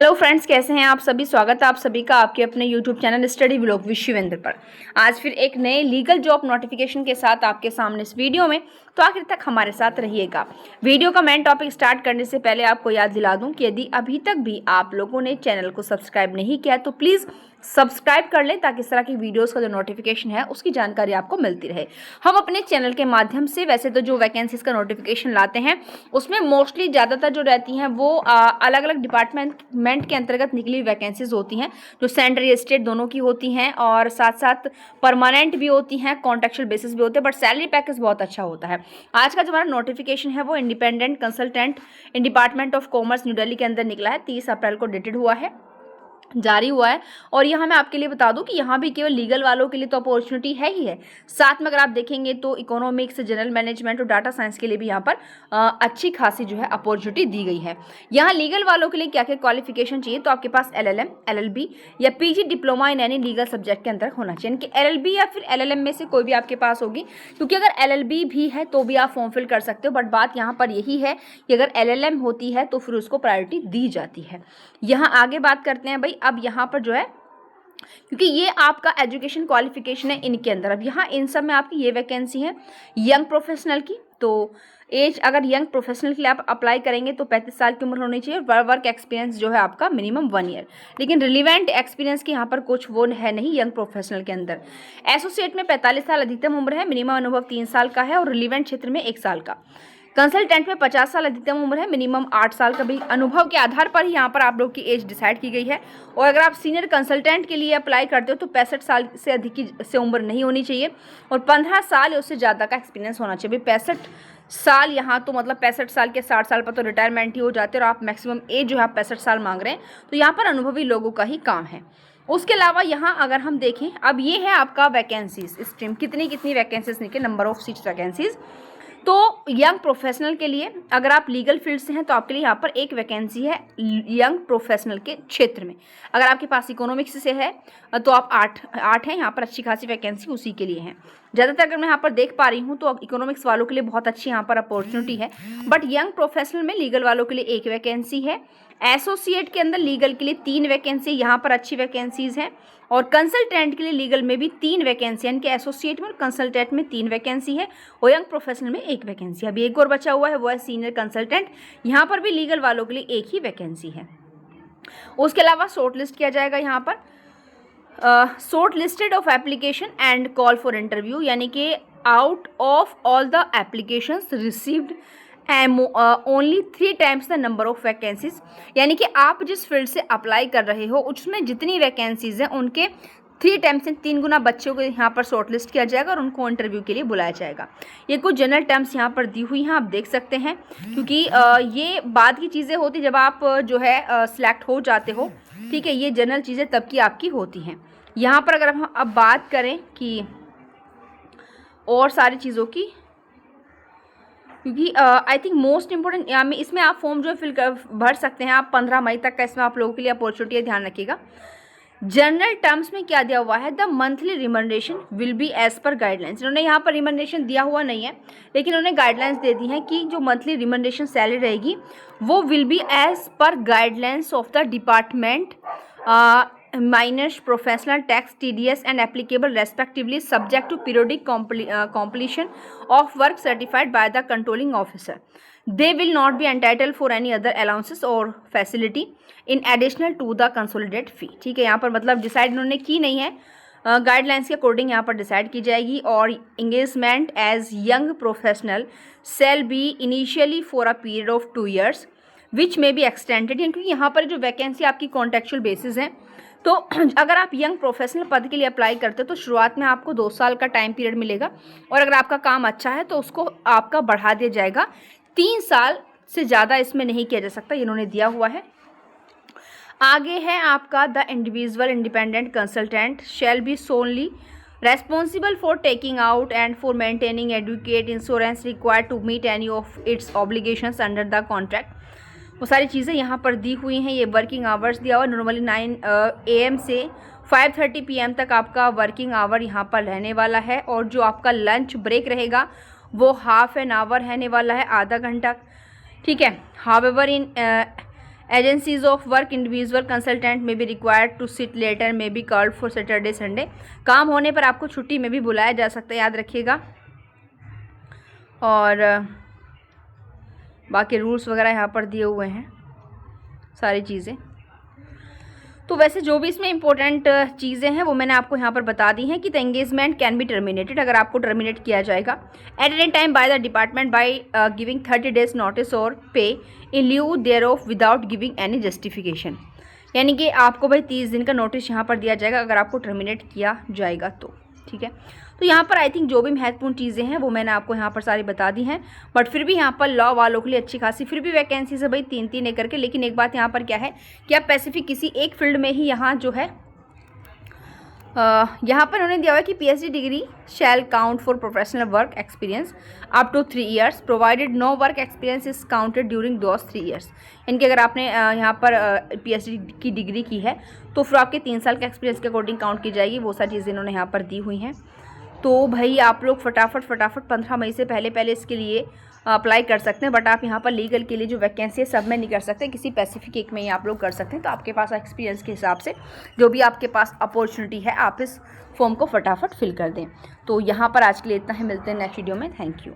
Hello friends, कैसे हैं आप सभी। स्वागत है आप सभी का आपके अपने YouTube channel study vlog with Shivendra पर। आज फिर एक नए लीगल जॉब नोटिफिकेशन के साथ आपके सामने इस वीडियो में, तो आखिर तक हमारे साथ रहिएगा। वीडियो का मेन टॉपिक स्टार्ट करने से पहले आपको याद दिला दूं कि यदि अभी तक भी आप लोगों ने चैनल को सब्सक्राइब नहीं किया तो प्लीज़ सब्सक्राइब कर लें, ताकि इस तरह की वीडियोस का जो नोटिफिकेशन है उसकी जानकारी आपको मिलती रहे। हम अपने चैनल के माध्यम से वैसे तो जो वैकेंसीज का नोटिफिकेशन लाते हैं उसमें मोस्टली ज़्यादातर जो रहती हैं वो अलग अलग डिपार्टमेंट के अंतर्गत निकली वैकेंसीज होती हैं, जो सेंट्रल या स्टेट दोनों की होती हैं, और साथ साथ परमानेंट भी होती हैं, कॉन्ट्रेक्चुअल बेसिस भी होते हैं, बट सैलरी पैकेज बहुत अच्छा होता है। आज का जो हमारा नोटिफिकेशन है वो independent consultant in department of commerce new Delhi के अंदर निकला है। 30 अप्रैल को डेटेड हुआ है, जारी हुआ है। और यहाँ मैं आपके लिए बता दूं कि यहाँ भी केवल लीगल वालों के लिए तो अपॉर्चुनिटी है ही है, साथ में अगर आप देखेंगे तो इकोनॉमिक्स, जनरल मैनेजमेंट और डाटा साइंस के लिए भी यहाँ पर अच्छी खासी जो है अपॉर्चुनिटी दी गई है। यहाँ लीगल वालों के लिए क्या क्या क्वालिफिकेशन चाहिए, तो आपके पास LLM, LLB या PG diploma in any legal subject के अंदर होना चाहिए। कि LLB या फिर LLM में से कोई भी आपके पास होगी, क्योंकि अगर LLB भी है तो भी आप फॉर्म फिल कर सकते हो, बट बात यहाँ पर यही है कि अगर LLM होती है तो फिर उसको प्रायोरिटी दी जाती है। यहाँ आगे बात करते हैं भाई। अब यहाँ पर जो है, क्योंकि ये आपका एजुकेशन क्वालिफिकेशन है इनके अंदर, अब यहाँ इन सब में आपकी ये वैकेंसी है यंग प्रोफेशनल की। तो एज अगर यंग प्रोफेशनल के लिए आप अप्लाई करेंगे तो 35 साल की उम्र होनी चाहिए। वर्क एक्सपीरियंस जो है आपका मिनिमम 1 ईयर, लेकिन रिलीवेंट एक्सपीरियंस की यहाँ पर कुछ वो है नहीं यंग प्रोफेशनल के अंदर। एसोसिएट में 45 साल अधिकतम उम्र है, मिनिमम अनुभव 3 साल का है और रिलीवेंट क्षेत्र में 1 साल का। कंसल्टेंट में 50 साल अधिकतम उम्र है, मिनिमम 8 साल का भी अनुभव के आधार पर ही यहाँ पर आप लोग की एज डिसाइड की गई है। और अगर आप सीनियर कंसल्टेंट के लिए अप्लाई करते हो तो 65 साल से अधिक की से उम्र नहीं होनी चाहिए और 15 साल या उससे ज़्यादा का एक्सपीरियंस होना चाहिए। 65 साल यहाँ तो मतलब 65 साल के 60 साल पर तो रिटायरमेंट ही हो जाते हैं, और आप मैक्सिमम एज जो है आप 65 साल मांग रहे हैं, तो यहाँ पर अनुभवी लोगों का ही काम है। उसके अलावा यहाँ अगर हम देखें, अब ये है आपका वैकेंसीज स्ट्रीम, कितनी वैकेंसीज निकले, नंबर ऑफ सीट्स वैकेंसीज। तो यंग प्रोफेशनल के लिए अगर आप लीगल फील्ड से हैं तो आपके लिए यहाँ पर एक वैकेंसी है यंग प्रोफेशनल के क्षेत्र में। अगर आपके पास इकोनॉमिक्स से है तो आप 8 हैं, यहाँ पर अच्छी खासी वैकेंसी उसी के लिए है। ज़्यादातर अगर मैं यहाँ पर देख पा रही हूँ तो इकोनॉमिक्स वालों के लिए बहुत अच्छी यहाँ पर अपॉर्चुनिटी है, बट यंग प्रोफेशनल में लीगल वालों के लिए एक वैकेंसी है। एसोसिएट के अंदर लीगल के लिए 3 वैकेंसी, यहाँ पर अच्छी वैकेंसीज हैं। और कंसल्टेंट के लिए लीगल में भी 3 वैकेंसी, यानी कि एसोसिएट में और कंसल्टेंट में 3 वैकेंसी है और यंग प्रोफेशनल में 1 वैकेंसी। अभी एक और बचा हुआ है, वो है सीनियर कंसल्टेंट, यहाँ पर भी लीगल वालों के लिए 1 ही वैकेंसी है। उसके अलावा शॉर्ट लिस्ट किया जाएगा यहाँ पर short listed of application and call for interview, यानी कि out of all the applications received only 3 times the number of vacancies, यानी कि आप जिस फील्ड से अप्लाई कर रहे हो उसमें जितनी वैकेंसीज हैं उनके 3 टाइम्स से 3 गुना बच्चों को यहाँ पर शॉर्ट लिस्ट किया जाएगा और उनको इंटरव्यू के लिए बुलाया जाएगा। ये कुछ जनरल टर्म्स यहाँ पर दी हुई हैं, आप देख सकते हैं, क्योंकि ये बाद की चीज़ें होती जब आप जो है सिलेक्ट हो जाते हो, ठीक है। ये जनरल चीज़ें तब की आपकी होती हैं। यहाँ पर अगर हम अब बात करें कि और सारी चीज़ों की, क्योंकि आई थिंक मोस्ट इंपॉर्टेंट इसमें आप फॉर्म जो है भर सकते हैं आप 15 मई तक का, इसमें आप लोगों के लिए अपॉर्चुनिटी है, ध्यान रखिएगा। जनरल टर्म्स में क्या दिया हुआ है, the monthly remuneration will be as per guidelines. इन्होंने यहाँ पर रिमंडरेशन दिया हुआ नहीं है, लेकिन उन्होंने गाइडलाइंस दे दी हैं कि जो मंथली रिमंडरेशन सैलरी रहेगी वो will be as per guidelines of the department minus professional tax TDS and applicable respectively subject to periodic completion of work certified by the controlling officer. They will not be entitle for any other allowances और facility in additional to the consolidate fee. ठीक है, यहाँ पर मतलब decide इन्होंने की नहीं है, गाइडलाइंस के अकॉर्डिंग यहाँ पर डिसाइड की जाएगी। और engagement as young professional shall be initially for a period of 2 years which में बी एक्सटेंडेड, क्योंकि यहाँ पर जो वैकेंसी आपकी कॉन्ट्रेक्चुअल बेसिस है, तो अगर आप यंग प्रोफेशनल पद के लिए अप्लाई करते हो तो शुरुआत में आपको 2 साल का टाइम पीरियड मिलेगा, और अगर आपका काम अच्छा है तो उसको आपका बढ़ा दिया जाएगा। 3 साल से ज़्यादा इसमें नहीं किया जा सकता, इन्होंने दिया हुआ है। आगे है आपका the individual independent consultant shall be solely responsible for taking out and for maintaining adequate insurance required to meet any of its obligations under the contract. वो सारी चीज़ें यहाँ पर दी हुई हैं। ये वर्किंग आवर्स दिया हुआ, नॉर्मली 9 AM से 5:30 PM तक आपका वर्किंग आवर यहाँ पर रहने वाला है, और जो आपका लंच ब्रेक रहेगा वो ½ एन आवर रहने वाला है, आधा घंटा, ठीक है। However in agencies of work individual consultant may be required to sit later may be called for Saturday Sunday. काम होने पर आपको छुट्टी में भी बुलाया जा सकता है, याद रखिएगा। और बाकी रूल्स वगैरह यहाँ पर दिए हुए हैं सारी चीज़ें। तो वैसे जो भी इसमें इंपॉर्टेंट चीज़ें हैं वो मैंने आपको यहाँ पर बता दी हैं कि the engagement can be terminated, अगर आपको टर्मिनेट किया जाएगा at any time by the department by giving 30 days notice और pay in lieu thereof without giving any justification. यानी कि आपको भाई 30 दिन का नोटिस यहाँ पर दिया जाएगा अगर आपको टर्मिनेट किया जाएगा तो, ठीक है। तो यहाँ पर आई थिंक जो भी महत्वपूर्ण चीज़ें हैं वो मैंने आपको यहाँ पर सारी बता दी हैं। बट फिर भी यहाँ पर लॉ वालों के लिए अच्छी खासी फिर भी वैकेंसीज है भाई 3-3 एक करके। लेकिन एक बात यहाँ पर क्या है कि आप स्पेसिफिक किसी एक फील्ड में ही यहाँ जो है यहाँ पर उन्होंने दिया हुआ है कि PhD degree shall count for professional work experience up to 3 years provided no work experience is counted during those 3 years। यानी कि अगर आपने यहाँ पर PhD की डिग्री की है तो फिर आपके 3 साल के एक्सपीरियंस के अकॉर्डिंग काउंट की जाएगी। वो सारी चीज़ें इन्होंने यहाँ पर दी हुई हैं। तो भाई आप लोग फटाफट 15 मई से पहले इसके लिए अप्लाई कर सकते हैं। बट आप यहाँ पर लीगल के लिए जो वैकेंसी है सब में नहीं कर सकते, किसी स्पेसिफिक एक में ही आप लोग कर सकते हैं। तो आपके पास एक्सपीरियंस के हिसाब से जो भी आपके पास अपॉर्चुनिटी है आप इस फॉर्म को फटाफट फिल कर दें। तो यहाँ पर आज के लिए इतना ही, मिलते हैं नेक्स्ट वीडियो में। Thank you.